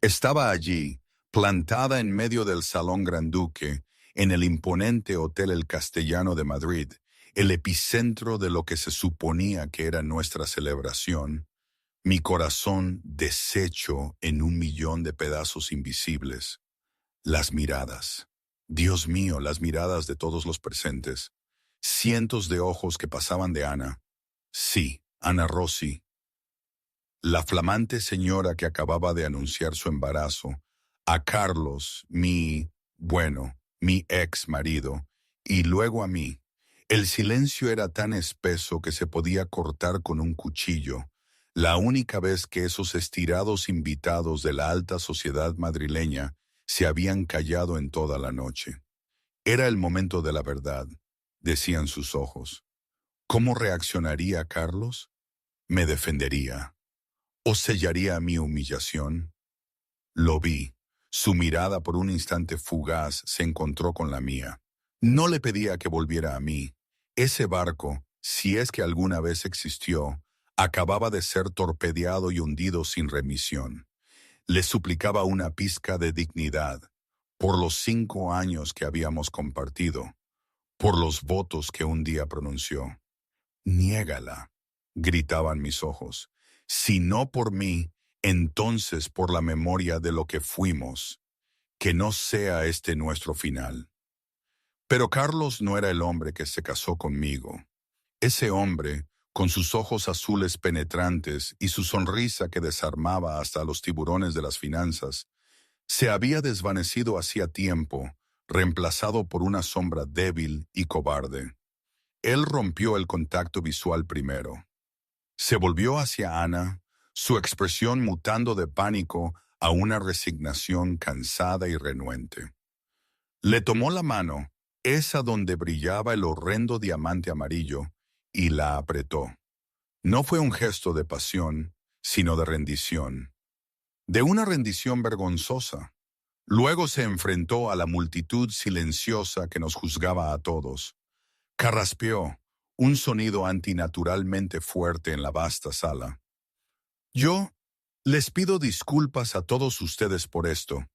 Estaba allí, plantada en medio del Salón Gran Duque, en el imponente Hotel El Castellano de Madrid, el epicentro de lo que se suponía que era nuestra celebración, mi corazón deshecho en 1 millón de pedazos invisibles. Las miradas. Dios mío, las miradas de todos los presentes. Cientos de ojos que pasaban de Ana. Sí, Ana Rossi, la flamante señora que acababa de anunciar su embarazo, a Carlos, mi ex marido, y luego a mí. El silencio era tan espeso que se podía cortar con un cuchillo, la única vez que esos estirados invitados de la alta sociedad madrileña se habían callado en toda la noche. Era el momento de la verdad, decían sus ojos. ¿Cómo reaccionaría Carlos? ¿Me defendería o sellaría mi humillación? Lo vi. Su mirada por un instante fugaz se encontró con la mía. No le pedía que volviera a mí. Ese barco, si es que alguna vez existió, acababa de ser torpedeado y hundido sin remisión. Le suplicaba una pizca de dignidad, por los 5 años que habíamos compartido, por los votos que un día pronunció. Niégala, gritaban mis ojos. Si no por mí, entonces por la memoria de lo que fuimos. Que no sea este nuestro final. Pero Carlos no era el hombre que se casó conmigo. Ese hombre, con sus ojos azules penetrantes y su sonrisa que desarmaba hasta los tiburones de las finanzas, se había desvanecido hacía tiempo, reemplazado por una sombra débil y cobarde. Él rompió el contacto visual primero. Se volvió hacia Ana, su expresión mutando de pánico a una resignación cansada y renuente. Le tomó la mano, esa donde brillaba el horrendo diamante amarillo, y la apretó. No fue un gesto de pasión, sino de rendición. De una rendición vergonzosa. Luego se enfrentó a la multitud silenciosa que nos juzgaba a todos. Carraspeó, un sonido antinaturalmente fuerte en la vasta sala. Yo les pido disculpas a todos ustedes por esto,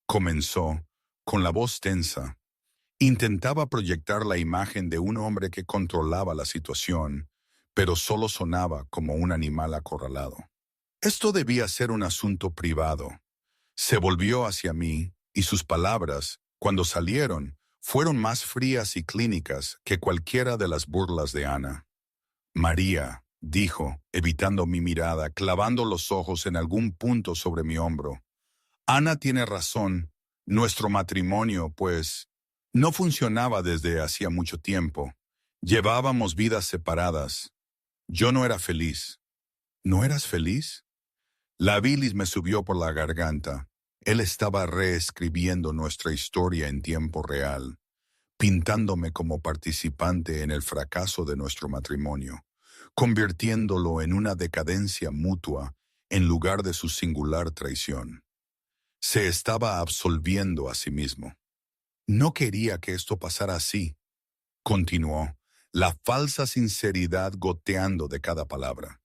comenzó, con la voz tensa. Intentaba proyectar la imagen de un hombre que controlaba la situación, pero solo sonaba como un animal acorralado. Esto debía ser un asunto privado. Se volvió hacia mí, y sus palabras, cuando salieron, fueron más frías y clínicas que cualquiera de las burlas de Ana. María, dijo, evitando mi mirada, clavando los ojos en algún punto sobre mi hombro. Ana tiene razón. Nuestro matrimonio, pues, no funcionaba desde hacía mucho tiempo. Llevábamos vidas separadas. Yo no era feliz. ¿No eras feliz? La bilis me subió por la garganta. Él estaba reescribiendo nuestra historia en tiempo real, pintándome como participante en el fracaso de nuestro matrimonio, convirtiéndolo en una decadencia mutua en lugar de su singular traición. Se estaba absolviendo a sí mismo. No quería que esto pasara así, continuó, la falsa sinceridad goteando de cada palabra.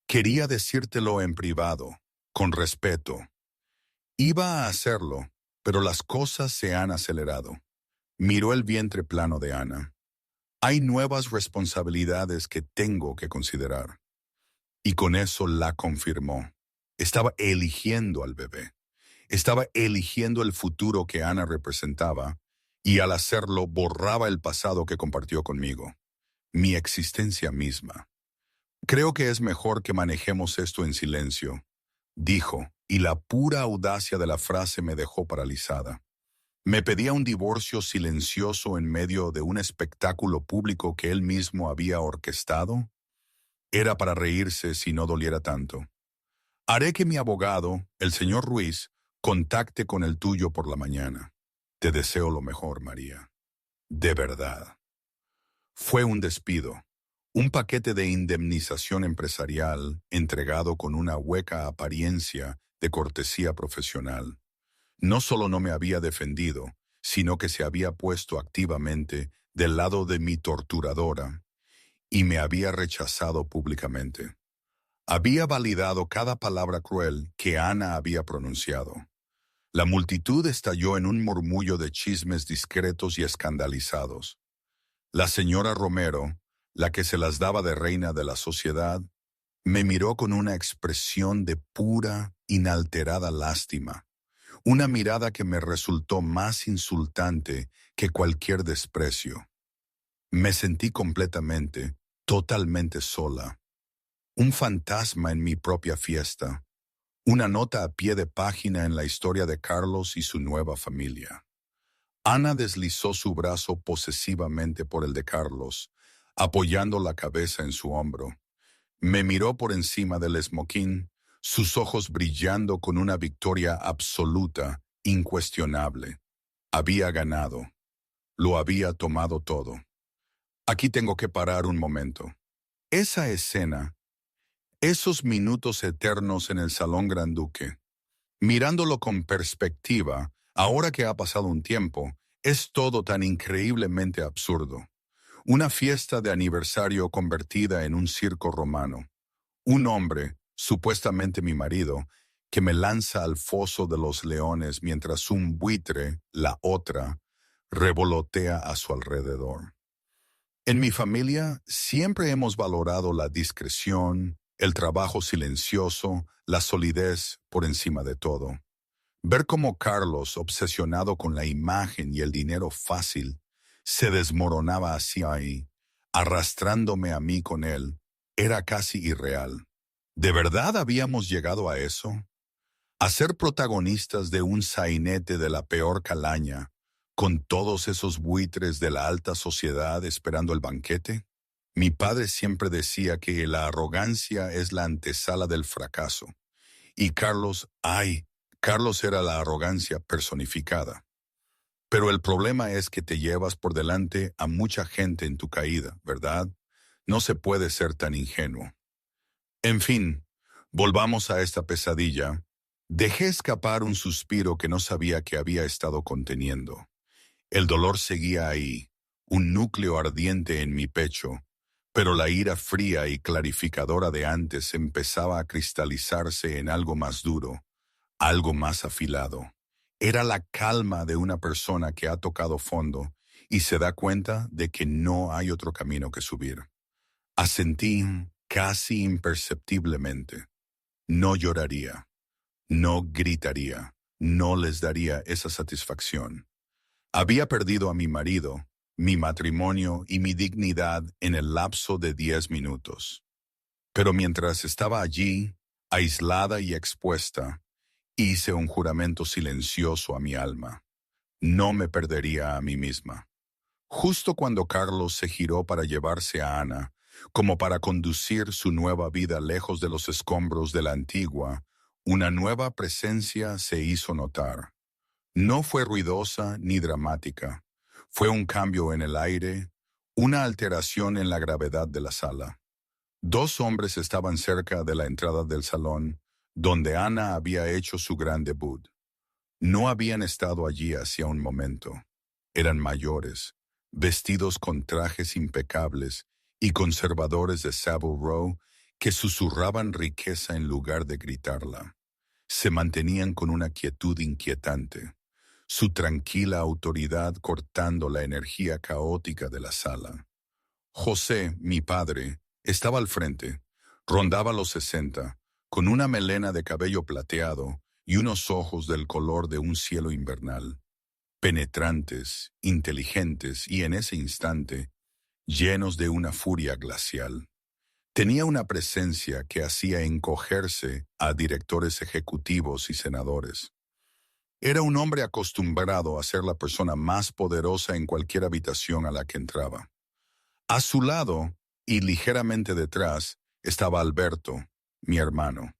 Quería decírtelo en privado, con respeto. Iba a hacerlo, pero las cosas se han acelerado. Miró el vientre plano de Ana. Hay nuevas responsabilidades que tengo que considerar. Y con eso la confirmó. Estaba eligiendo al bebé. Estaba eligiendo el futuro que Ana representaba, y al hacerlo borraba el pasado que compartió conmigo, mi existencia misma. Creo que es mejor que manejemos esto en silencio, dijo, y la pura audacia de la frase me dejó paralizada. Me pedía un divorcio silencioso en medio de un espectáculo público que él mismo había orquestado. Era para reírse si no doliera tanto. Haré que mi abogado, el señor Ruiz, contacte con el tuyo por la mañana. Te deseo lo mejor, María. De verdad. Fue un despido, un paquete de indemnización empresarial entregado con una hueca apariencia de cortesía profesional. No solo no me había defendido, sino que se había puesto activamente del lado de mi torturadora y me había rechazado públicamente. Había validado cada palabra cruel que Ana había pronunciado. La multitud estalló en un murmullo de chismes discretos y escandalizados. La señora Romero, la que se las daba de reina de la sociedad, me miró con una expresión de pura, inalterada lástima, una mirada que me resultó más insultante que cualquier desprecio. Me sentí completamente, totalmente sola, un fantasma en mi propia fiesta, una nota a pie de página en la historia de Carlos y su nueva familia. Ana deslizó su brazo posesivamente por el de Carlos, apoyando la cabeza en su hombro. Me miró por encima del esmoquín, sus ojos brillando con una victoria absoluta, incuestionable. Había ganado. Lo había tomado todo. Aquí tengo que parar un momento. Esa escena, esos minutos eternos en el Salón Gran Duque, mirándolo con perspectiva, ahora que ha pasado un tiempo, es todo tan increíblemente absurdo. Una fiesta de aniversario convertida en un circo romano. Un hombre, supuestamente mi marido, que me lanza al foso de los leones mientras un buitre, la otra, revolotea a su alrededor. En mi familia siempre hemos valorado la discreción, el trabajo silencioso, la solidez por encima de todo. Ver cómo Carlos, obsesionado con la imagen y el dinero fácil, se desmoronaba hacia ahí, arrastrándome a mí con él, era casi irreal. ¿De verdad habíamos llegado a eso? ¿A ser protagonistas de un sainete de la peor calaña, con todos esos buitres de la alta sociedad esperando el banquete? Mi padre siempre decía que la arrogancia es la antesala del fracaso. Y Carlos era la arrogancia personificada. Pero el problema es que te llevas por delante a mucha gente en tu caída, ¿verdad? No se puede ser tan ingenuo. En fin, volvamos a esta pesadilla. Dejé escapar un suspiro que no sabía que había estado conteniendo. El dolor seguía ahí, un núcleo ardiente en mi pecho, pero la ira fría y clarificadora de antes empezaba a cristalizarse en algo más duro, algo más afilado. Era la calma de una persona que ha tocado fondo y se da cuenta de que no hay otro camino que subir. Asentí casi imperceptiblemente. No lloraría, no gritaría, no les daría esa satisfacción. Había perdido a mi marido, mi matrimonio y mi dignidad en el lapso de 10 minutos. Pero mientras estaba allí, aislada y expuesta, hice un juramento silencioso a mi alma. No me perdería a mí misma. Justo cuando Carlos se giró para llevarse a Ana, como para conducir su nueva vida lejos de los escombros de la antigua, una nueva presencia se hizo notar. No fue ruidosa ni dramática. Fue un cambio en el aire, una alteración en la gravedad de la sala. Dos hombres estaban cerca de la entrada del salón, donde Ana había hecho su gran debut. No habían estado allí hacía un momento. Eran mayores, vestidos con trajes impecables y conservadores de Savile Row que susurraban riqueza en lugar de gritarla. Se mantenían con una quietud inquietante, su tranquila autoridad cortando la energía caótica de la sala. José, mi padre, estaba al frente, rondaba los 60, con una melena de cabello plateado y unos ojos del color de un cielo invernal, penetrantes, inteligentes y en ese instante, llenos de una furia glacial. Tenía una presencia que hacía encogerse a directores ejecutivos y senadores. Era un hombre acostumbrado a ser la persona más poderosa en cualquier habitación a la que entraba. A su lado, y ligeramente detrás, estaba Alberto, mi hermano,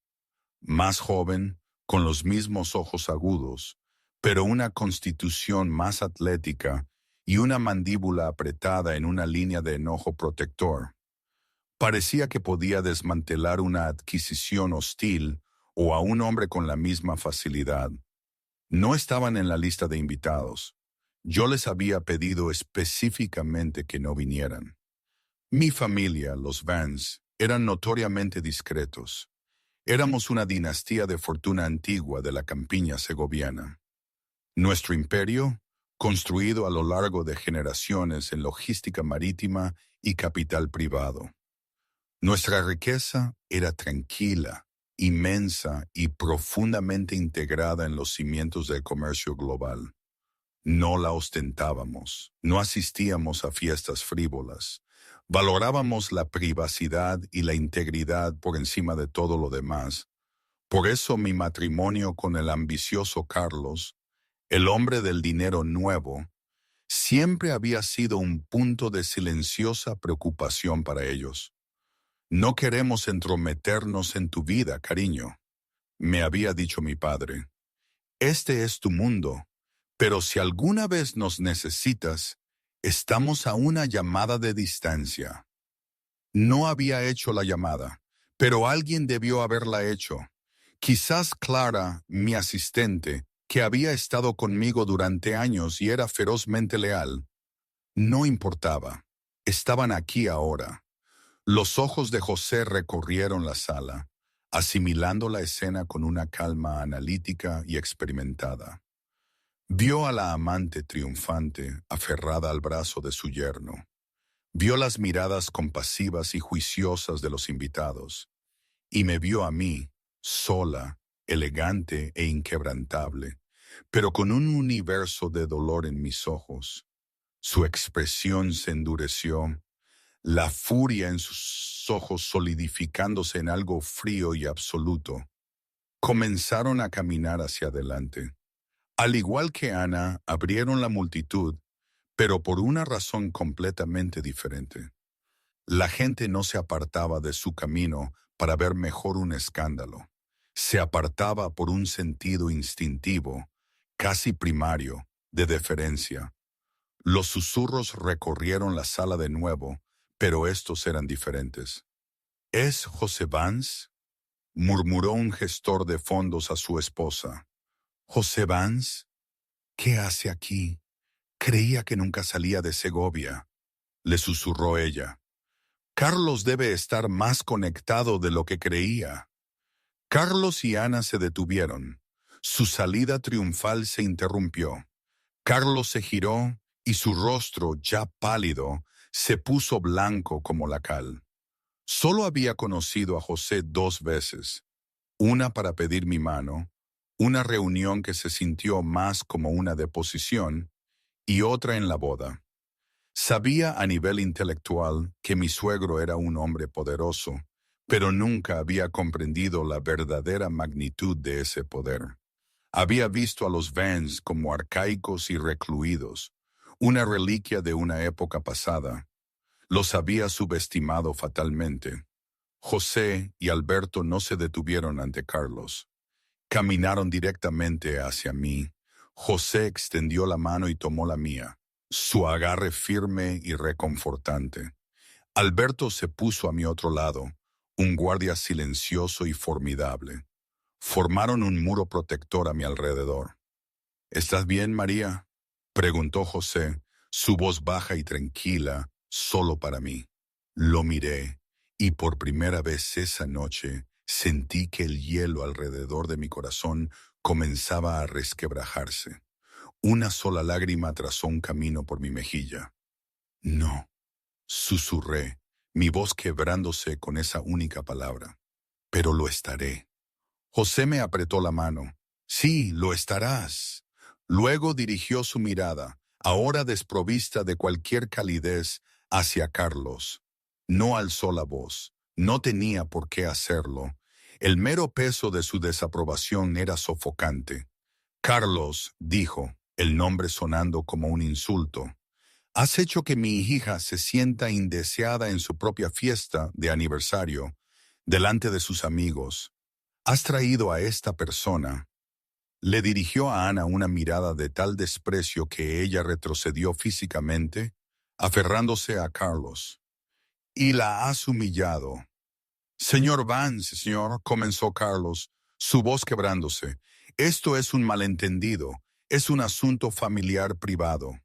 más joven, con los mismos ojos agudos, pero una constitución más atlética y una mandíbula apretada en una línea de enojo protector. Parecía que podía desmantelar una adquisición hostil o a un hombre con la misma facilidad. No estaban en la lista de invitados. Yo les había pedido específicamente que no vinieran. Mi familia, los Vance, eran notoriamente discretos. Éramos una dinastía de fortuna antigua de la campiña segoviana. Nuestro imperio, construido a lo largo de generaciones en logística marítima y capital privado. Nuestra riqueza era tranquila, inmensa y profundamente integrada en los cimientos del comercio global. No la ostentábamos, no asistíamos a fiestas frívolas. Valorábamos la privacidad y la integridad por encima de todo lo demás. Por eso mi matrimonio con el ambicioso Carlos, el hombre del dinero nuevo, siempre había sido un punto de silenciosa preocupación para ellos. No queremos entrometernos en tu vida, cariño, me había dicho mi padre. Este es tu mundo, pero si alguna vez nos necesitas, estamos a una llamada de distancia. No había hecho la llamada, pero alguien debió haberla hecho. Quizás Clara, mi asistente, que había estado conmigo durante años y era ferozmente leal. No importaba. Estaban aquí ahora. Los ojos de José recorrieron la sala, asimilando la escena con una calma analítica y experimentada. Vio a la amante triunfante, aferrada al brazo de su yerno. Vio las miradas compasivas y juiciosas de los invitados. Y me vio a mí, sola, elegante e inquebrantable, pero con un universo de dolor en mis ojos. Su expresión se endureció, la furia en sus ojos solidificándose en algo frío y absoluto. Comenzaron a caminar hacia adelante. Al igual que Ana, abrieron la multitud, pero por una razón completamente diferente. La gente no se apartaba de su camino para ver mejor un escándalo. Se apartaba por un sentido instintivo, casi primario, de deferencia. Los susurros recorrieron la sala de nuevo, pero estos eran diferentes. ¿Es José Vance?, murmuró un gestor de fondos a su esposa. ¿José Vance? ¿Qué hace aquí? Creía que nunca salía de Segovia, le susurró ella. Carlos debe estar más conectado de lo que creía. Carlos y Ana se detuvieron. Su salida triunfal se interrumpió. Carlos se giró y su rostro, ya pálido, se puso blanco como la cal. Solo había conocido a José 2 veces, una para pedir mi mano, una reunión que se sintió más como una deposición, y otra en la boda. Sabía a nivel intelectual que mi suegro era un hombre poderoso, pero nunca había comprendido la verdadera magnitud de ese poder. Había visto a los Vance como arcaicos y recluidos, una reliquia de una época pasada. Los había subestimado fatalmente. José y Alberto no se detuvieron ante Carlos. Caminaron directamente hacia mí. José extendió la mano y tomó la mía, su agarre firme y reconfortante. Alberto se puso a mi otro lado, un guardia silencioso y formidable. Formaron un muro protector a mi alrededor. ¿Estás bien, María?, preguntó José, su voz baja y tranquila, solo para mí. Lo miré, y por primera vez esa noche sentí que el hielo alrededor de mi corazón comenzaba a resquebrajarse. Una sola lágrima trazó un camino por mi mejilla. No, susurré, mi voz quebrándose con esa única palabra. Pero lo estaré. José me apretó la mano. Sí, lo estarás. Luego dirigió su mirada, ahora desprovista de cualquier calidez, hacia Carlos. No alzó la voz. No tenía por qué hacerlo. El mero peso de su desaprobación era sofocante. Carlos, dijo, el nombre sonando como un insulto. Has hecho que mi hija se sienta indeseada en su propia fiesta de aniversario, delante de sus amigos. Has traído a esta persona. Le dirigió a Ana una mirada de tal desprecio que ella retrocedió físicamente, aferrándose a Carlos. Y la has humillado. Señor Vance, señor, comenzó Carlos, su voz quebrándose. Esto es un malentendido, es un asunto familiar privado.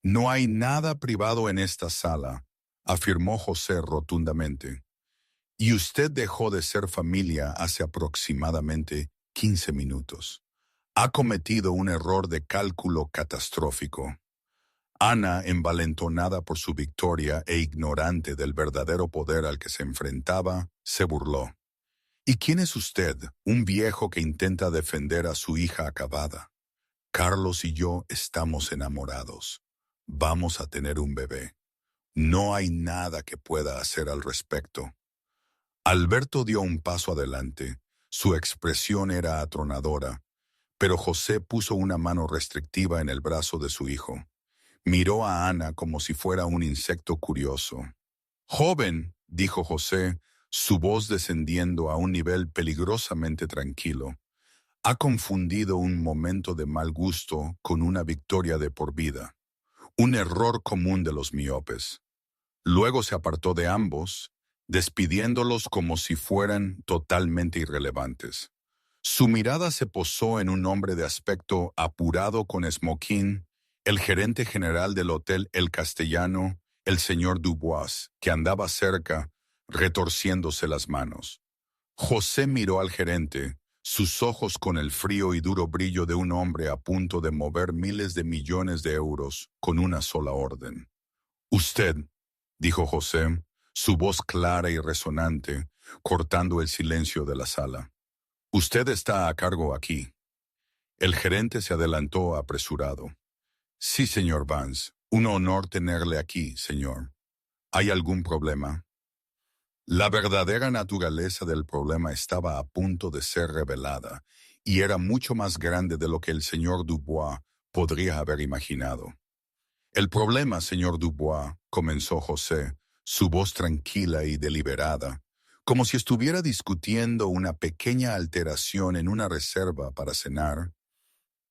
No hay nada privado en esta sala, afirmó José rotundamente. Y usted dejó de ser familia hace aproximadamente 15 minutos. Ha cometido un error de cálculo catastrófico. Ana, envalentonada por su victoria e ignorante del verdadero poder al que se enfrentaba, se burló. ¿Y quién es usted, un viejo que intenta defender a su hija acabada? Carlos y yo estamos enamorados. Vamos a tener un bebé. No hay nada que pueda hacer al respecto. Alberto dio un paso adelante. Su expresión era atronadora, pero José puso una mano restrictiva en el brazo de su hijo. Miró a Ana como si fuera un insecto curioso. «Joven», dijo José, su voz descendiendo a un nivel peligrosamente tranquilo, «ha confundido un momento de mal gusto con una victoria de por vida. Un error común de los miopes». Luego se apartó de ambos, despidiéndolos como si fueran totalmente irrelevantes. Su mirada se posó en un hombre de aspecto apurado con esmoquín, el gerente general del Hotel El Castellano, el señor Dubois, que andaba cerca, retorciéndose las manos. José miró al gerente, sus ojos con el frío y duro brillo de un hombre a punto de mover miles de millones de euros con una sola orden. «Usted», dijo José, su voz clara y resonante, cortando el silencio de la sala. «Usted está a cargo aquí». El gerente se adelantó apresurado. «Sí, señor Vance, un honor tenerle aquí, señor. ¿Hay algún problema?» La verdadera naturaleza del problema estaba a punto de ser revelada, y era mucho más grande de lo que el señor Dubois podría haber imaginado. «El problema, señor Dubois», comenzó José, su voz tranquila y deliberada, como si estuviera discutiendo una pequeña alteración en una reserva para cenar,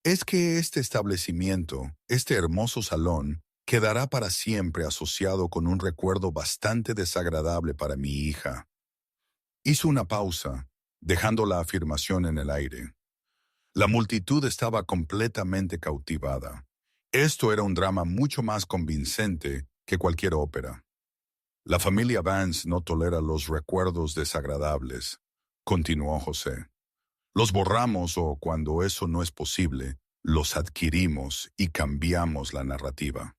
«es que este establecimiento, este hermoso salón, quedará para siempre asociado con un recuerdo bastante desagradable para mi hija». Hizo una pausa, dejando la afirmación en el aire. La multitud estaba completamente cautivada. Esto era un drama mucho más convincente que cualquier ópera. «La familia Vance no tolera los recuerdos desagradables», continuó José. «Los borramos o, cuando eso no es posible, los adquirimos y cambiamos la narrativa».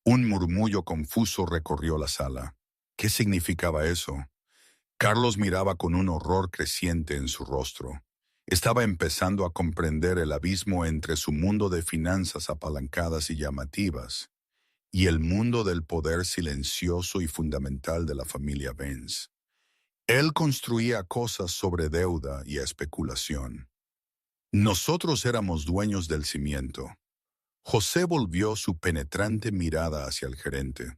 Un murmullo confuso recorrió la sala. ¿Qué significaba eso? Carlos miraba con un horror creciente en su rostro. Estaba empezando a comprender el abismo entre su mundo de finanzas apalancadas y llamativas y el mundo del poder silencioso y fundamental de la familia Vance. Él construía cosas sobre deuda y especulación. Nosotros éramos dueños del cimiento. José volvió su penetrante mirada hacia el gerente.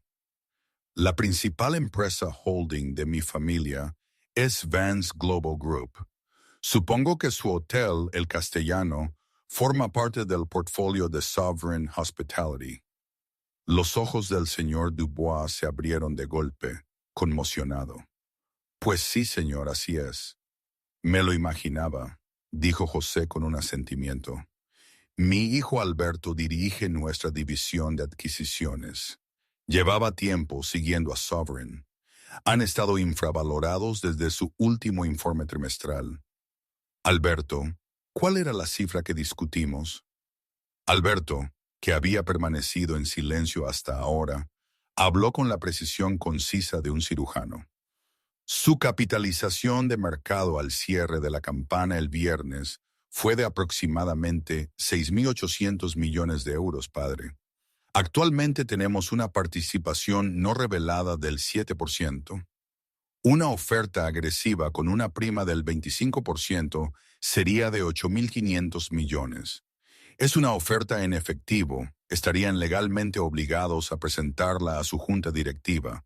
«La principal empresa holding de mi familia es Vance Global Group. Supongo que su hotel, El Castellano, forma parte del portfolio de Sovereign Hospitality». Los ojos del señor Dubois se abrieron de golpe, conmocionado. «Pues sí, señor, así es». «Me lo imaginaba», dijo José con un asentimiento. «Mi hijo Alberto dirige nuestra división de adquisiciones. Llevaba tiempo siguiendo a Sovereign. Han estado infravalorados desde su último informe trimestral». «Alberto, ¿cuál era la cifra que discutimos?» Alberto, que había permanecido en silencio hasta ahora, habló con la precisión concisa de un cirujano. «Su capitalización de mercado al cierre de la campana el viernes fue de aproximadamente 6.800 millones de euros, padre. Actualmente tenemos una participación no revelada del 7%. Una oferta agresiva con una prima del 25% sería de 8.500 millones. Es una oferta en efectivo, estarían legalmente obligados a presentarla a su junta directiva.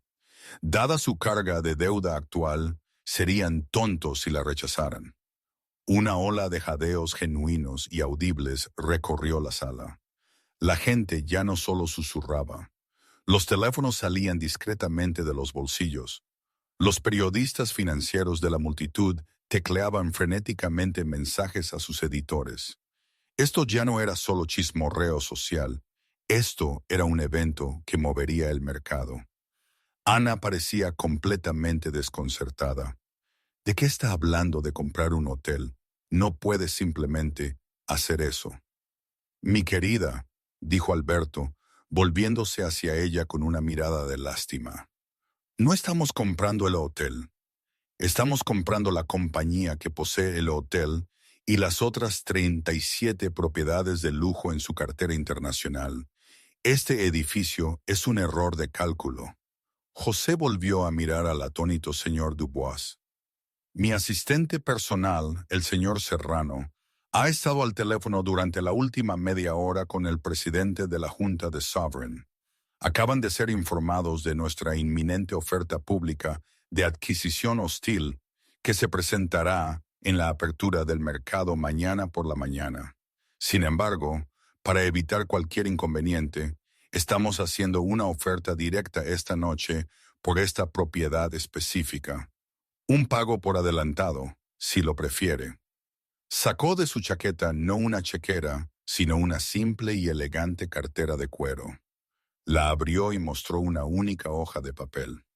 Dada su carga de deuda actual, serían tontos si la rechazaran». Una ola de jadeos genuinos y audibles recorrió la sala. La gente ya no solo susurraba. Los teléfonos salían discretamente de los bolsillos. Los periodistas financieros de la multitud tecleaban frenéticamente mensajes a sus editores. Esto ya no era solo chismorreo social. Esto era un evento que movería el mercado. Ana parecía completamente desconcertada. ¿De qué está hablando de comprar un hotel? No puede simplemente hacer eso. Mi querida, dijo Alberto, volviéndose hacia ella con una mirada de lástima. No estamos comprando el hotel. Estamos comprando la compañía que posee el hotel y las otras 37 propiedades de lujo en su cartera internacional. Este edificio es un error de cálculo. José volvió a mirar al atónito señor Dubois. Mi asistente personal, el señor Serrano, ha estado al teléfono durante la última media hora con el presidente de la Junta de Sovereign. Acaban de ser informados de nuestra inminente oferta pública de adquisición hostil que se presentará en la apertura del mercado mañana por la mañana. Sin embargo, para evitar cualquier inconveniente, estamos haciendo una oferta directa esta noche por esta propiedad específica. Un pago por adelantado, si lo prefiere. Sacó de su chaqueta no una chequera, sino una simple y elegante cartera de cuero. La abrió y mostró una única hoja de papel.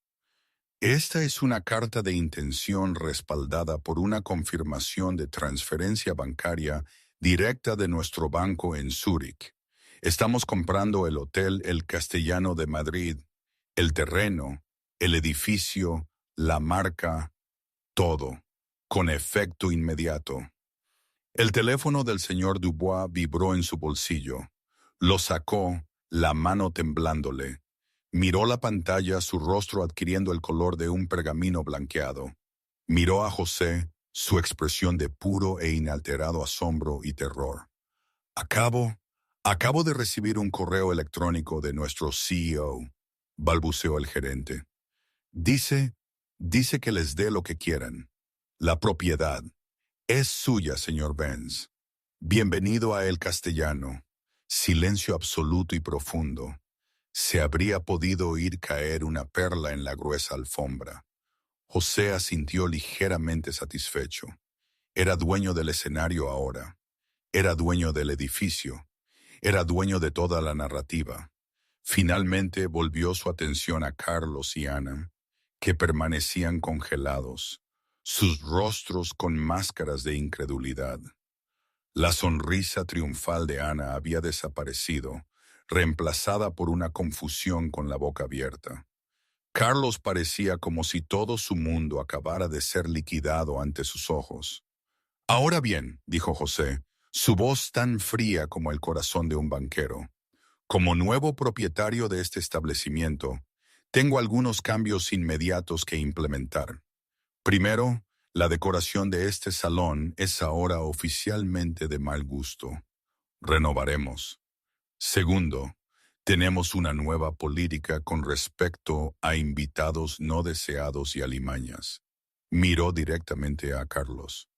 Esta es una carta de intención respaldada por una confirmación de transferencia bancaria directa de nuestro banco en Zúrich. Estamos comprando el Hotel El Castellano de Madrid, el terreno, el edificio, la marca, todo, con efecto inmediato. El teléfono del señor Dubois vibró en su bolsillo. Lo sacó, la mano temblándole. Miró la pantalla, su rostro adquiriendo el color de un pergamino blanqueado. Miró a José, su expresión de puro e inalterado asombro y terror. Acabo de recibir un correo electrónico de nuestro CEO, balbuceó el gerente. Dice que les dé lo que quieran. La propiedad es suya, señor Benz. Bienvenido a El Castellano. Silencio absoluto y profundo. Se habría podido oír caer una perla en la gruesa alfombra. José asintió ligeramente satisfecho. Era dueño del escenario ahora. Era dueño del edificio. Era dueño de toda la narrativa. Finalmente volvió su atención a Carlos y Ana, que permanecían congelados, sus rostros con máscaras de incredulidad. La sonrisa triunfal de Ana había desaparecido, reemplazada por una confusión con la boca abierta. Carlos parecía como si todo su mundo acabara de ser liquidado ante sus ojos. Ahora bien, dijo José, su voz tan fría como el corazón de un banquero. Como nuevo propietario de este establecimiento, tengo algunos cambios inmediatos que implementar. Primero, la decoración de este salón es ahora oficialmente de mal gusto. Renovaremos. Segundo, tenemos una nueva política con respecto a invitados no deseados y alimañas. Miró directamente a Carlos.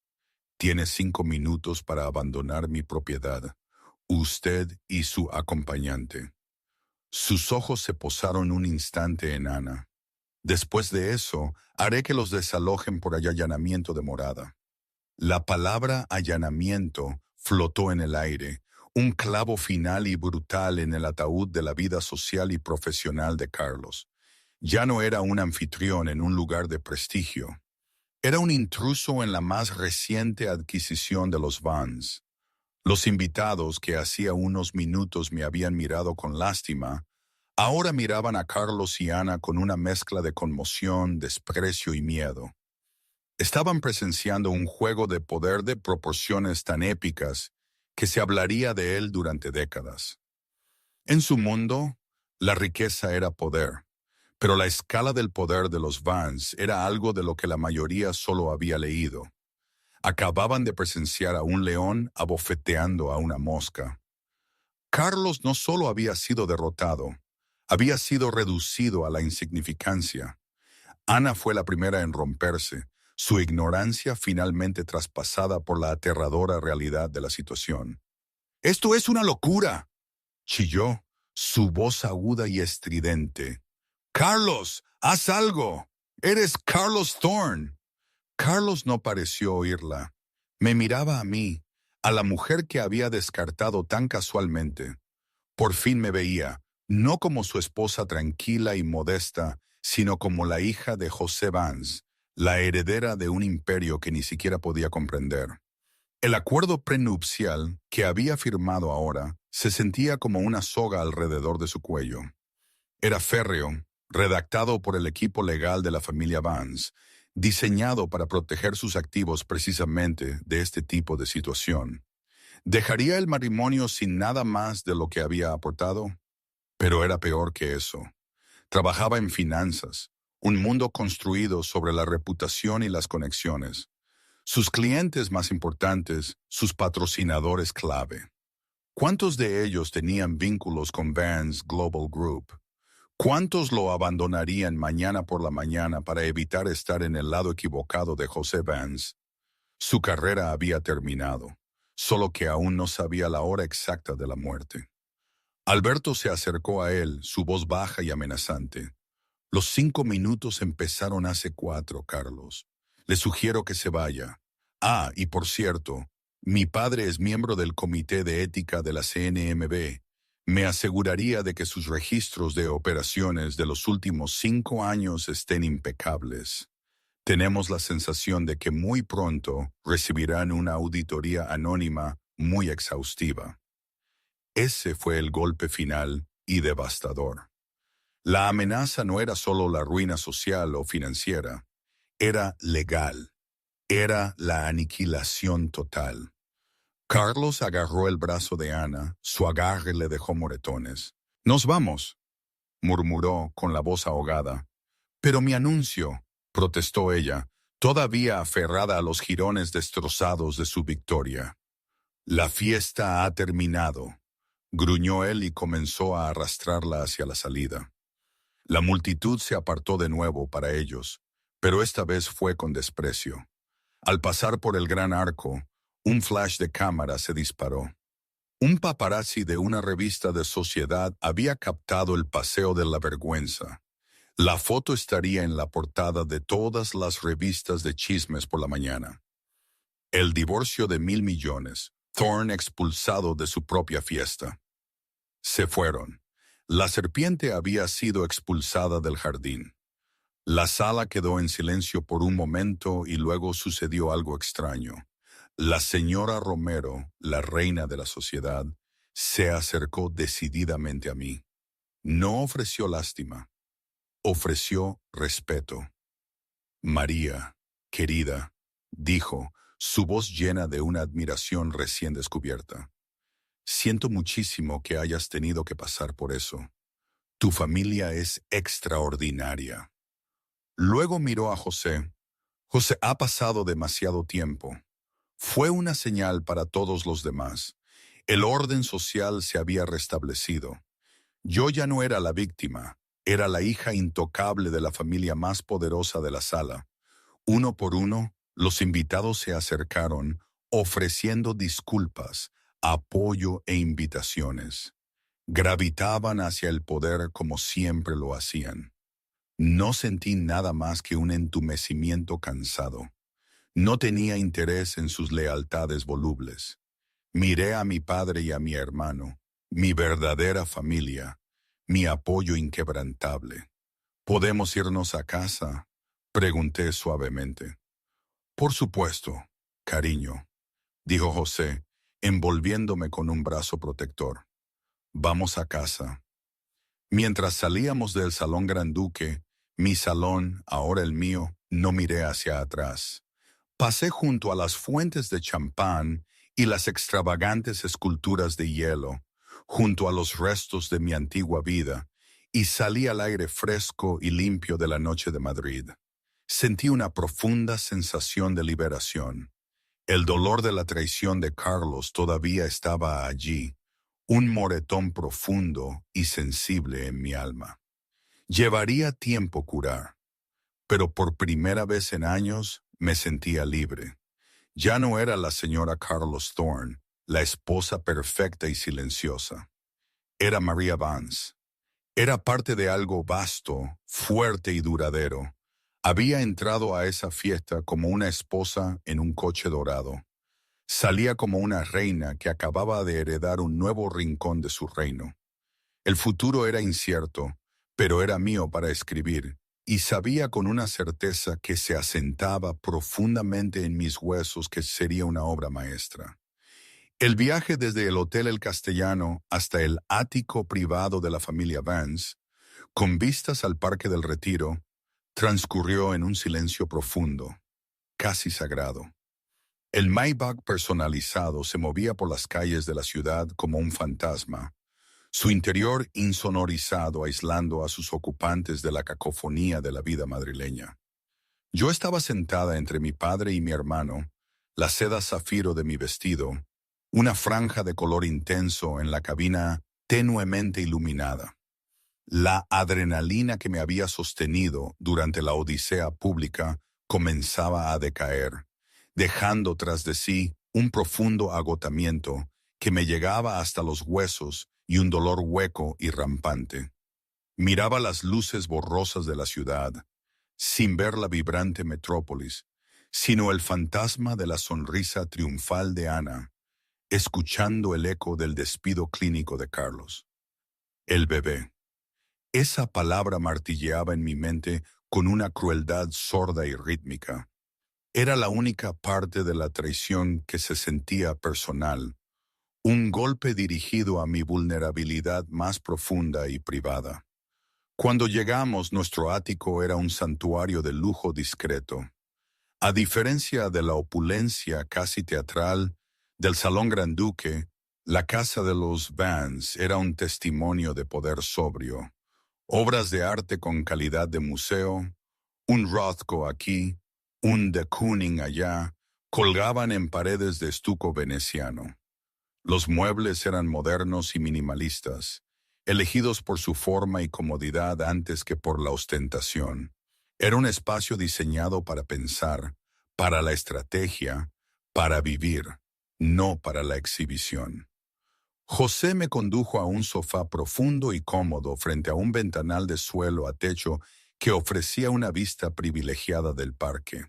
Tiene 5 minutos para abandonar mi propiedad, usted y su acompañante. Sus ojos se posaron un instante en Ana. Después de eso, haré que los desalojen por allanamiento de morada. La palabra allanamiento flotó en el aire, un clavo final y brutal en el ataúd de la vida social y profesional de Carlos. Ya no era un anfitrión en un lugar de prestigio. Era un intruso en la más reciente adquisición de los Vans. Los invitados que hacía unos minutos me habían mirado con lástima, ahora miraban a Carlos y Ana con una mezcla de conmoción, desprecio y miedo. Estaban presenciando un juego de poder de proporciones tan épicas que se hablaría de él durante décadas. En su mundo, la riqueza era poder, pero la escala del poder de los Vans era algo de lo que la mayoría solo había leído. Acababan de presenciar a un león abofeteando a una mosca. Carlos no solo había sido derrotado, había sido reducido a la insignificancia. Ana fue la primera en romperse, su ignorancia finalmente traspasada por la aterradora realidad de la situación. «¡Esto es una locura!», chilló, su voz aguda y estridente. «¡Carlos, haz algo! ¡Eres Carlos Thorne!». Carlos no pareció oírla. Me miraba a mí, a la mujer que había descartado tan casualmente. Por fin me veía, no como su esposa tranquila y modesta, sino como la hija de José Vance, la heredera de un imperio que ni siquiera podía comprender. El acuerdo prenupcial que había firmado ahora se sentía como una soga alrededor de su cuello. Era férreo, redactado por el equipo legal de la familia Vance, diseñado para proteger sus activos precisamente de este tipo de situación. ¿Dejaría el matrimonio sin nada más de lo que había aportado? Pero era peor que eso. Trabajaba en finanzas, un mundo construido sobre la reputación y las conexiones. Sus clientes más importantes, sus patrocinadores clave. ¿Cuántos de ellos tenían vínculos con Vance Global Group? ¿Cuántos lo abandonarían mañana por la mañana para evitar estar en el lado equivocado de José Vance? Su carrera había terminado, solo que aún no sabía la hora exacta de la muerte. Alberto se acercó a él, su voz baja y amenazante. Los 5 minutos empezaron hace 4, Carlos. Le sugiero que se vaya. Ah, y por cierto, mi padre es miembro del Comité de Ética de la CNMV. Me aseguraría de que sus registros de operaciones de los últimos 5 años estén impecables. Tenemos la sensación de que muy pronto recibirán una auditoría anónima muy exhaustiva. Ese fue el golpe final y devastador. La amenaza no era solo la ruina social o financiera, era legal, era la aniquilación total. Carlos agarró el brazo de Ana, su agarre le dejó moretones. «Nos vamos», murmuró con la voz ahogada. «Pero mi anuncio», protestó ella, todavía aferrada a los jirones destrozados de su victoria. «La fiesta ha terminado», gruñó él y comenzó a arrastrarla hacia la salida. La multitud se apartó de nuevo para ellos, pero esta vez fue con desprecio. Al pasar por el gran arco, un flash de cámara se disparó. Un paparazzi de una revista de sociedad había captado el paseo de la vergüenza. La foto estaría en la portada de todas las revistas de chismes por la mañana. El divorcio de 1.000 millones, Thorne expulsado de su propia fiesta. Se fueron. La serpiente había sido expulsada del jardín. La sala quedó en silencio por un momento y luego sucedió algo extraño. La señora Romero, la reina de la sociedad, se acercó decididamente a mí. No ofreció lástima, ofreció respeto. «María, querida», dijo, su voz llena de una admiración recién descubierta. «Siento muchísimo que hayas tenido que pasar por eso. Tu familia es extraordinaria». Luego miró a José. «José, ha pasado demasiado tiempo». Fue una señal para todos los demás. El orden social se había restablecido. Yo ya no era la víctima, era la hija intocable de la familia más poderosa de la sala. Uno por uno, los invitados se acercaron, ofreciendo disculpas, apoyo e invitaciones. Gravitaban hacia el poder como siempre lo hacían. No sentí nada más que un entumecimiento cansado. No tenía interés en sus lealtades volubles. Miré a mi padre y a mi hermano, mi verdadera familia, mi apoyo inquebrantable. «¿Podemos irnos a casa?», pregunté suavemente. «Por supuesto, cariño», dijo José, envolviéndome con un brazo protector. «Vamos a casa». Mientras salíamos del salón Granduque, mi salón, ahora el mío, no miré hacia atrás. Pasé junto a las fuentes de champán y las extravagantes esculturas de hielo, junto a los restos de mi antigua vida, y salí al aire fresco y limpio de la noche de Madrid. Sentí una profunda sensación de liberación. El dolor de la traición de Carlos todavía estaba allí, un moretón profundo y sensible en mi alma. Llevaría tiempo curar, pero por primera vez en años me sentía libre. Ya no era la señora Carlos Thorne, la esposa perfecta y silenciosa. Era María Vance. Era parte de algo vasto, fuerte y duradero. Había entrado a esa fiesta como una esposa en un coche dorado. Salía como una reina que acababa de heredar un nuevo rincón de su reino. El futuro era incierto, pero era mío para escribir, y sabía con una certeza que se asentaba profundamente en mis huesos que sería una obra maestra. El viaje desde el Hotel El Castellano hasta el ático privado de la familia Vance, con vistas al Parque del Retiro, transcurrió en un silencio profundo, casi sagrado. El Maybach personalizado se movía por las calles de la ciudad como un fantasma, su interior insonorizado aislando a sus ocupantes de la cacofonía de la vida madrileña. Yo estaba sentada entre mi padre y mi hermano, la seda zafiro de mi vestido, una franja de color intenso en la cabina tenuemente iluminada. La adrenalina que me había sostenido durante la odisea pública comenzaba a decaer, dejando tras de sí un profundo agotamiento que me llegaba hasta los huesos y un dolor hueco y rampante. Miraba las luces borrosas de la ciudad, sin ver la vibrante metrópolis, sino el fantasma de la sonrisa triunfal de Ana, escuchando el eco del despido clínico de Carlos. El bebé. Esa palabra martilleaba en mi mente con una crueldad sorda y rítmica. Era la única parte de la traición que se sentía personal, un golpe dirigido a mi vulnerabilidad más profunda y privada. Cuando llegamos, nuestro ático era un santuario de lujo discreto. A diferencia de la opulencia casi teatral del Salón Gran Duque, la casa de los Vance era un testimonio de poder sobrio. Obras de arte con calidad de museo, un Rothko aquí, un de Kooning allá, colgaban en paredes de estuco veneciano. Los muebles eran modernos y minimalistas, elegidos por su forma y comodidad antes que por la ostentación. Era un espacio diseñado para pensar, para la estrategia, para vivir, no para la exhibición. José me condujo a un sofá profundo y cómodo frente a un ventanal de suelo a techo que ofrecía una vista privilegiada del parque.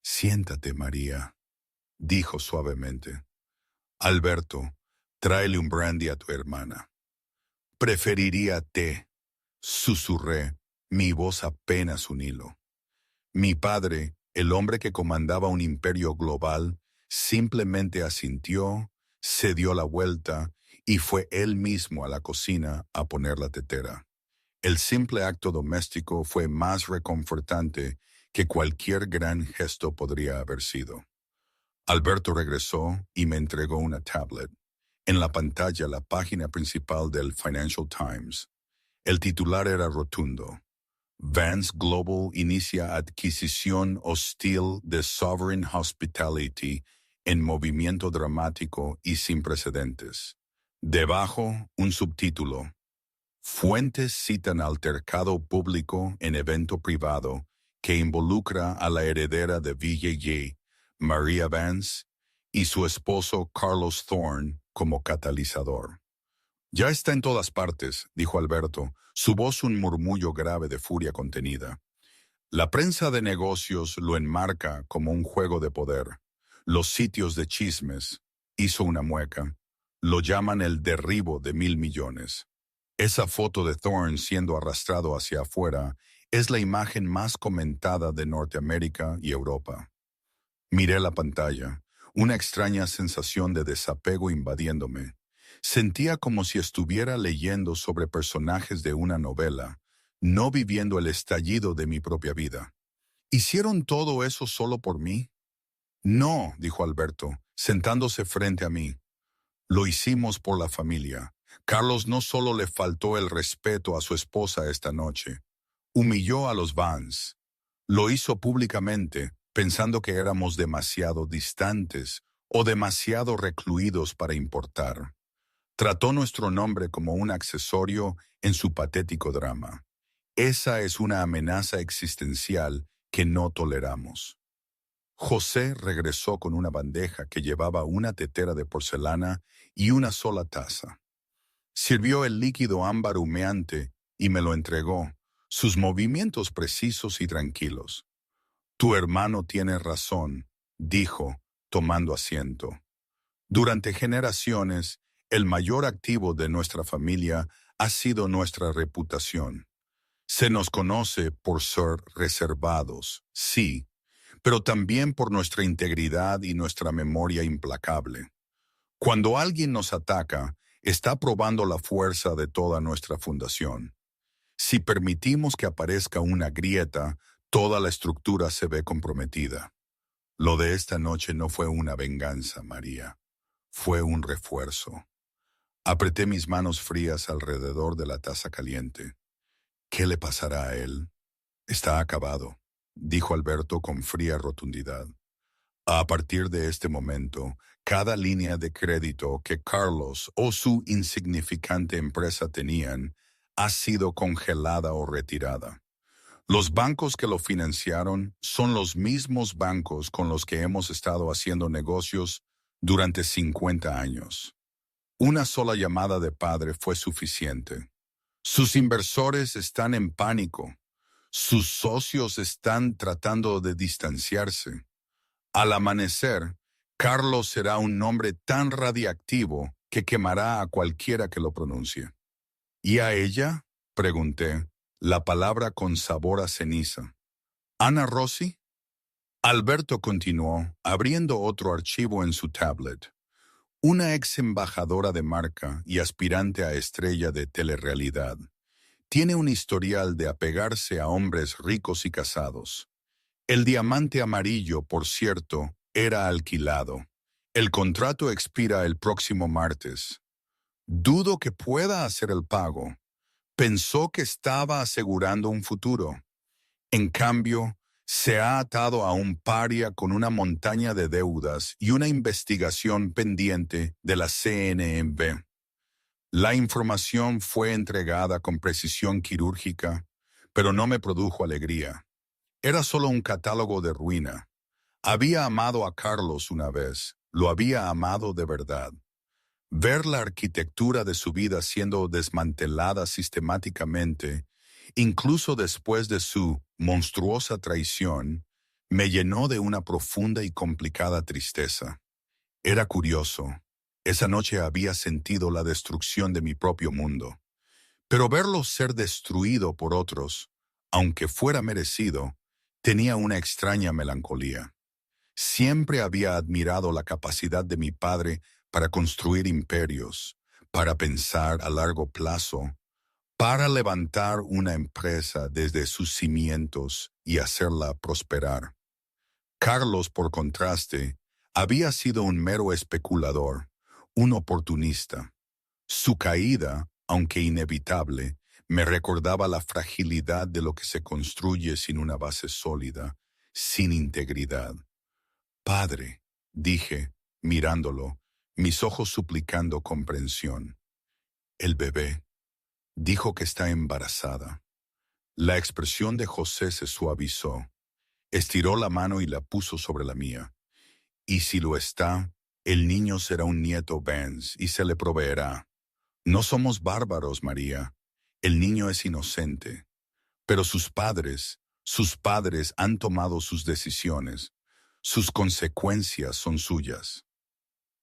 «Siéntate, María», dijo suavemente. «Alberto, tráele un brandy a tu hermana». «Preferiría té», susurré, mi voz apenas un hilo. Mi padre, el hombre que comandaba un imperio global, simplemente asintió, se dio la vuelta y fue él mismo a la cocina a poner la tetera. El simple acto doméstico fue más reconfortante que cualquier gran gesto podría haber sido. Alberto regresó y me entregó una tablet. En la pantalla la página principal del Financial Times. El titular era rotundo. Vance Global inicia adquisición hostil de Sovereign Hospitality en movimiento dramático y sin precedentes. Debajo, un subtítulo. Fuentes citan altercado público en evento privado que involucra a la heredera de VJJ, Maria Vance, y su esposo Carlos Thorne como catalizador. «Ya está en todas partes», dijo Alberto, su voz un murmullo grave de furia contenida. «La prensa de negocios lo enmarca como un juego de poder. Los sitios de chismes», hizo una mueca, «lo llaman el derribo de 1.000 millones. Esa foto de Thorne siendo arrastrado hacia afuera es la imagen más comentada de Norteamérica y Europa». Miré la pantalla, una extraña sensación de desapego invadiéndome. Sentía como si estuviera leyendo sobre personajes de una novela, no viviendo el estallido de mi propia vida. ¿Hicieron todo eso solo por mí? No, dijo Alberto, sentándose frente a mí. Lo hicimos por la familia. Carlos no solo le faltó el respeto a su esposa esta noche, humilló a los Vance. Lo hizo públicamente, pensando que éramos demasiado distantes o demasiado recluidos para importar. Trató nuestro nombre como un accesorio en su patético drama. Esa es una amenaza existencial que no toleramos. José regresó con una bandeja que llevaba una tetera de porcelana y una sola taza. Sirvió el líquido ámbar humeante y me lo entregó, sus movimientos precisos y tranquilos. «Tu hermano tiene razón», dijo, tomando asiento. «Durante generaciones, el mayor activo de nuestra familia ha sido nuestra reputación. Se nos conoce por ser reservados, sí, pero también por nuestra integridad y nuestra memoria implacable. Cuando alguien nos ataca, está probando la fuerza de toda nuestra fundación. Si permitimos que aparezca una grieta, toda la estructura se ve comprometida. Lo de esta noche no fue una venganza, María. Fue un refuerzo. Apreté mis manos frías alrededor de la taza caliente. ¿Qué le pasará a él? Está acabado, dijo Alberto con fría rotundidad. A partir de este momento, cada línea de crédito que Carlos o su insignificante empresa tenían ha sido congelada o retirada. Los bancos que lo financiaron son los mismos bancos con los que hemos estado haciendo negocios durante 50 años. Una sola llamada de padre fue suficiente. Sus inversores están en pánico. Sus socios están tratando de distanciarse. Al amanecer, Carlos será un nombre tan radiactivo que quemará a cualquiera que lo pronuncie. ¿Y a ella? Pregunté, la palabra con sabor a ceniza. ¿Ana Rossi? Alberto continuó, abriendo otro archivo en su tablet. Una ex embajadora de marca y aspirante a estrella de telerrealidad. Tiene un historial de apegarse a hombres ricos y casados. El diamante amarillo, por cierto, era alquilado. El contrato expira el próximo martes. Dudo que pueda hacer el pago. Pensó que estaba asegurando un futuro. En cambio, se ha atado a un paria con una montaña de deudas y una investigación pendiente de la CNMV. La información fue entregada con precisión quirúrgica, pero no me produjo alegría. Era solo un catálogo de ruina. Había amado a Carlos una vez, lo había amado de verdad. Ver la arquitectura de su vida siendo desmantelada sistemáticamente, incluso después de su monstruosa traición, me llenó de una profunda y complicada tristeza. Era curioso. Esa noche había sentido la destrucción de mi propio mundo. Pero verlo ser destruido por otros, aunque fuera merecido, tenía una extraña melancolía. Siempre había admirado la capacidad de mi padre para construir imperios, para pensar a largo plazo, para levantar una empresa desde sus cimientos y hacerla prosperar. Carlos, por contraste, había sido un mero especulador, un oportunista. Su caída, aunque inevitable, me recordaba la fragilidad de lo que se construye sin una base sólida, sin integridad. Padre, dije, mirándolo, mis ojos suplicando comprensión. El bebé. Dijo que está embarazada. La expresión de José se suavizó. Estiró la mano y la puso sobre la mía. Y si lo está, el niño será un nieto Benz y se le proveerá. No somos bárbaros, María. El niño es inocente. Pero sus padres han tomado sus decisiones. Sus consecuencias son suyas.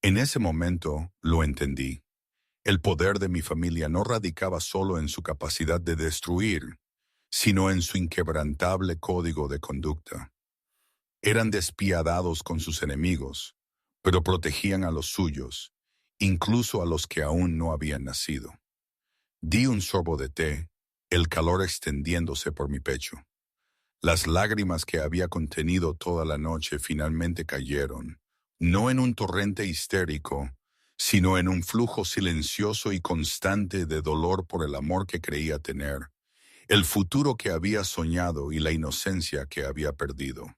En ese momento lo entendí. El poder de mi familia no radicaba solo en su capacidad de destruir, sino en su inquebrantable código de conducta. Eran despiadados con sus enemigos, pero protegían a los suyos, incluso a los que aún no habían nacido. Di un sorbo de té, el calor extendiéndose por mi pecho. Las lágrimas que había contenido toda la noche finalmente cayeron, no en un torrente histérico, sino en un flujo silencioso y constante de dolor por el amor que creía tener, el futuro que había soñado y la inocencia que había perdido.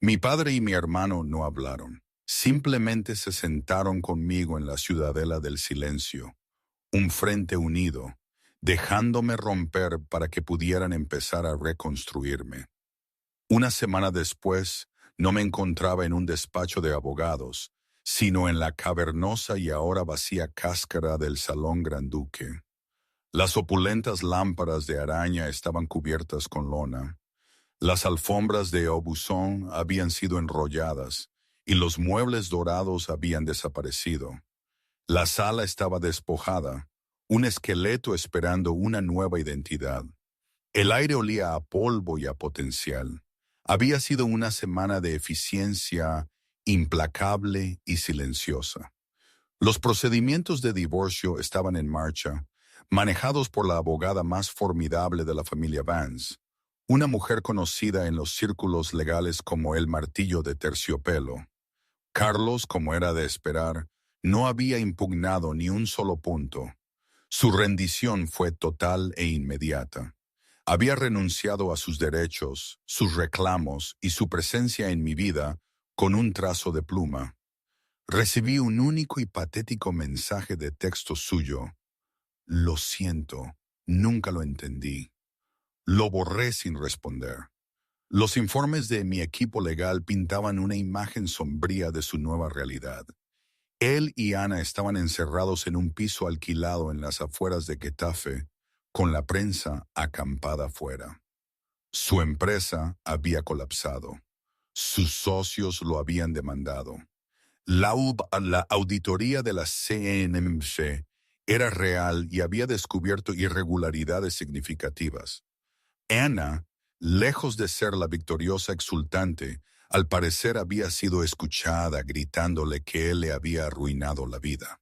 Mi padre y mi hermano no hablaron, simplemente se sentaron conmigo en la ciudadela del silencio, un frente unido, dejándome romper para que pudieran empezar a reconstruirme. Una semana después, no me encontraba en un despacho de abogados, sino en la cavernosa y ahora vacía cáscara del Salón Gran Duque. Las opulentas lámparas de araña estaban cubiertas con lona. Las alfombras de Aubusson habían sido enrolladas y los muebles dorados habían desaparecido. La sala estaba despojada, un esqueleto esperando una nueva identidad. El aire olía a polvo y a potencial. Había sido una semana de eficiencia implacable y silenciosa. Los procedimientos de divorcio estaban en marcha, manejados por la abogada más formidable de la familia Vance, una mujer conocida en los círculos legales como el martillo de terciopelo. Carlos, como era de esperar, no había impugnado ni un solo punto. Su rendición fue total e inmediata. Había renunciado a sus derechos, sus reclamos y su presencia en mi vida con un trazo de pluma. Recibí un único y patético mensaje de texto suyo. Lo siento, nunca lo entendí. Lo borré sin responder. Los informes de mi equipo legal pintaban una imagen sombría de su nueva realidad. Él y Ana estaban encerrados en un piso alquilado en las afueras de Getafe, con la prensa acampada afuera. Su empresa había colapsado. Sus socios lo habían demandado. La auditoría de la CNMC era real y había descubierto irregularidades significativas. Ana, lejos de ser la victoriosa exultante, al parecer había sido escuchada gritándole que él le había arruinado la vida.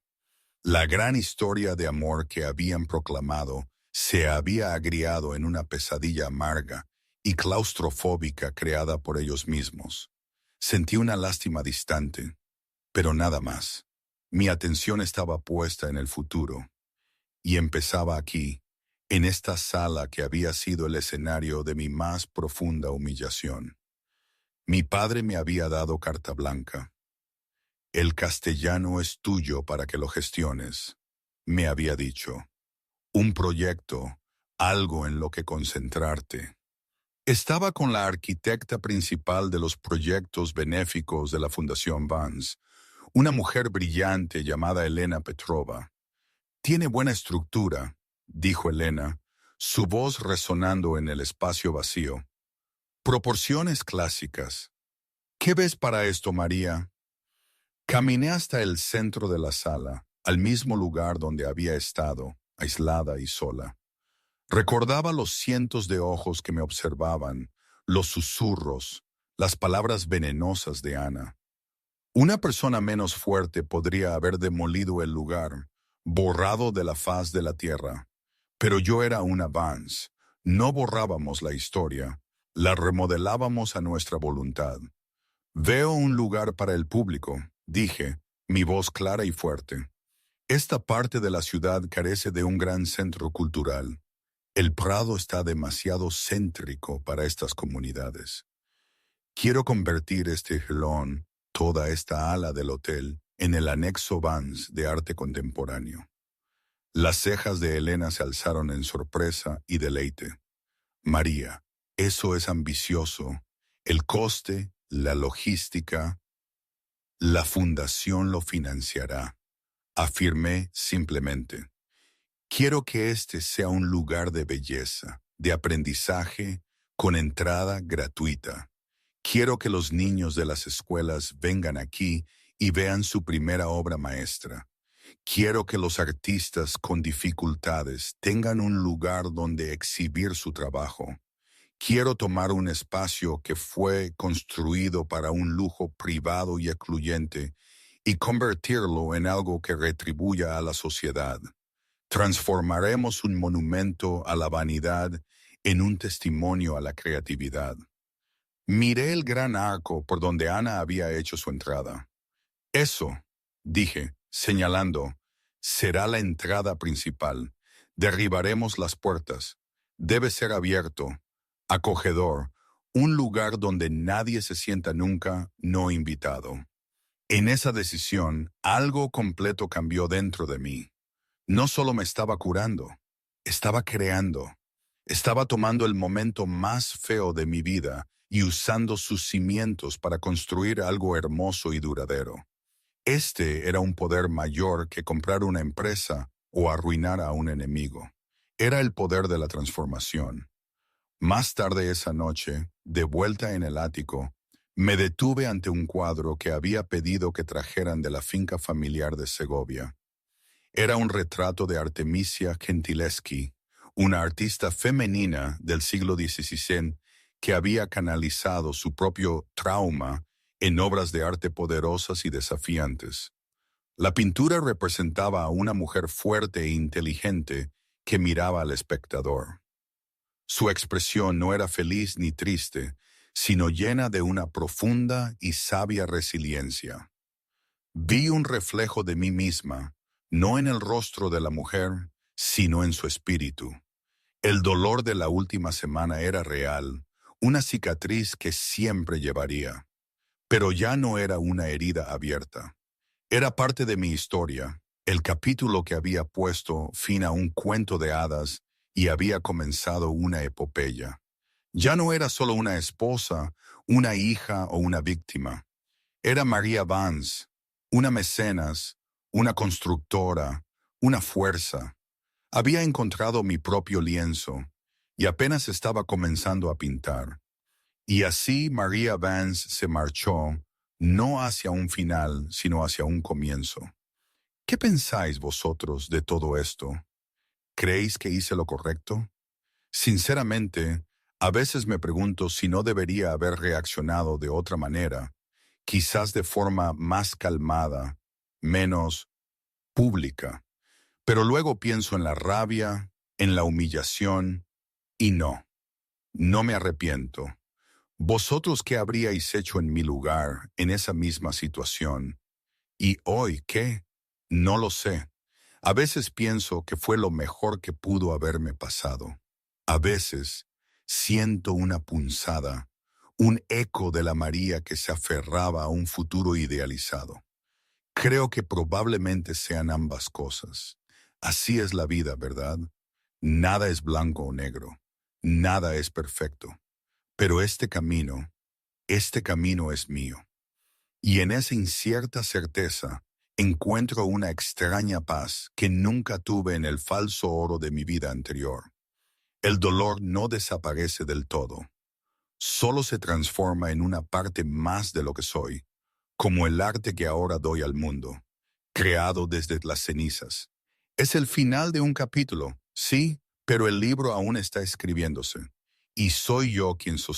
La gran historia de amor que habían proclamado se había agriado en una pesadilla amarga y claustrofóbica creada por ellos mismos. Sentí una lástima distante, pero nada más. Mi atención estaba puesta en el futuro, y empezaba aquí, en esta sala que había sido el escenario de mi más profunda humillación. Mi padre me había dado carta blanca. El castellano es tuyo para que lo gestiones, me había dicho. Un proyecto, algo en lo que concentrarte. Estaba con la arquitecta principal de los proyectos benéficos de la Fundación Vance, una mujer brillante llamada Elena Petrova. Tiene buena estructura, dijo Elena, su voz resonando en el espacio vacío. Proporciones clásicas. ¿Qué ves para esto, María? Caminé hasta el centro de la sala, al mismo lugar donde había estado, aislada y sola. Recordaba los cientos de ojos que me observaban, los susurros, las palabras venenosas de Ana. Una persona menos fuerte podría haber demolido el lugar, borrado de la faz de la tierra. Pero yo era una Vance. No borrábamos la historia, la remodelábamos a nuestra voluntad. Veo un lugar para el público, dije, mi voz clara y fuerte. Esta parte de la ciudad carece de un gran centro cultural. El Prado está demasiado céntrico para estas comunidades. Quiero convertir este jirón, toda esta ala del hotel, en el anexo Vance de arte contemporáneo. Las cejas de Elena se alzaron en sorpresa y deleite. María, eso es ambicioso. El coste, la logística, la fundación lo financiará. Afirmé simplemente. Quiero que este sea un lugar de belleza, de aprendizaje, con entrada gratuita. Quiero que los niños de las escuelas vengan aquí y vean su primera obra maestra. Quiero que los artistas con dificultades tengan un lugar donde exhibir su trabajo. Quiero tomar un espacio que fue construido para un lujo privado y excluyente y convertirlo en algo que retribuya a la sociedad. Transformaremos un monumento a la vanidad en un testimonio a la creatividad. Miré el gran arco por donde Ana había hecho su entrada. Eso, dije, señalando, será la entrada principal. Derribaremos las puertas. Debe ser abierto, acogedor, un lugar donde nadie se sienta nunca no invitado. En esa decisión, algo completo cambió dentro de mí. No solo me estaba curando, estaba creando. Estaba tomando el momento más feo de mi vida y usando sus cimientos para construir algo hermoso y duradero. Este era un poder mayor que comprar una empresa o arruinar a un enemigo. Era el poder de la transformación. Más tarde esa noche, de vuelta en el ático, me detuve ante un cuadro que había pedido que trajeran de la finca familiar de Segovia. Era un retrato de Artemisia Gentileschi, una artista femenina del siglo XVI que había canalizado su propio trauma en obras de arte poderosas y desafiantes. La pintura representaba a una mujer fuerte e inteligente que miraba al espectador. Su expresión no era feliz ni triste, sino llena de una profunda y sabia resiliencia. Vi un reflejo de mí misma, no en el rostro de la mujer, sino en su espíritu. El dolor de la última semana era real, una cicatriz que siempre llevaría, pero ya no era una herida abierta. Era parte de mi historia, el capítulo que había puesto fin a un cuento de hadas y había comenzado una epopeya. Ya no era solo una esposa, una hija o una víctima. Era María Vance, una mecenas, una constructora, una fuerza. Había encontrado mi propio lienzo y apenas estaba comenzando a pintar. Y así María Vance se marchó, no hacia un final, sino hacia un comienzo. ¿Qué pensáis vosotros de todo esto? ¿Creéis que hice lo correcto? Sinceramente, a veces me pregunto si no debería haber reaccionado de otra manera, quizás de forma más calmada, menos pública. Pero luego pienso en la rabia, en la humillación, y no me arrepiento. ¿Vosotros qué habríais hecho en mi lugar, en esa misma situación? ¿Y hoy qué? No lo sé. A veces pienso que fue lo mejor que pudo haberme pasado. A veces siento una punzada, un eco de la María que se aferraba a un futuro idealizado. Creo que probablemente sean ambas cosas. Así es la vida, ¿verdad? Nada es blanco o negro. Nada es perfecto. Pero este camino es mío. Y en esa incierta certeza encuentro una extraña paz que nunca tuve en el falso oro de mi vida anterior. El dolor no desaparece del todo. Solo se transforma en una parte más de lo que soy, como el arte que ahora doy al mundo, creado desde las cenizas. Es el final de un capítulo, sí, pero el libro aún está escribiéndose, y soy yo quien sostiene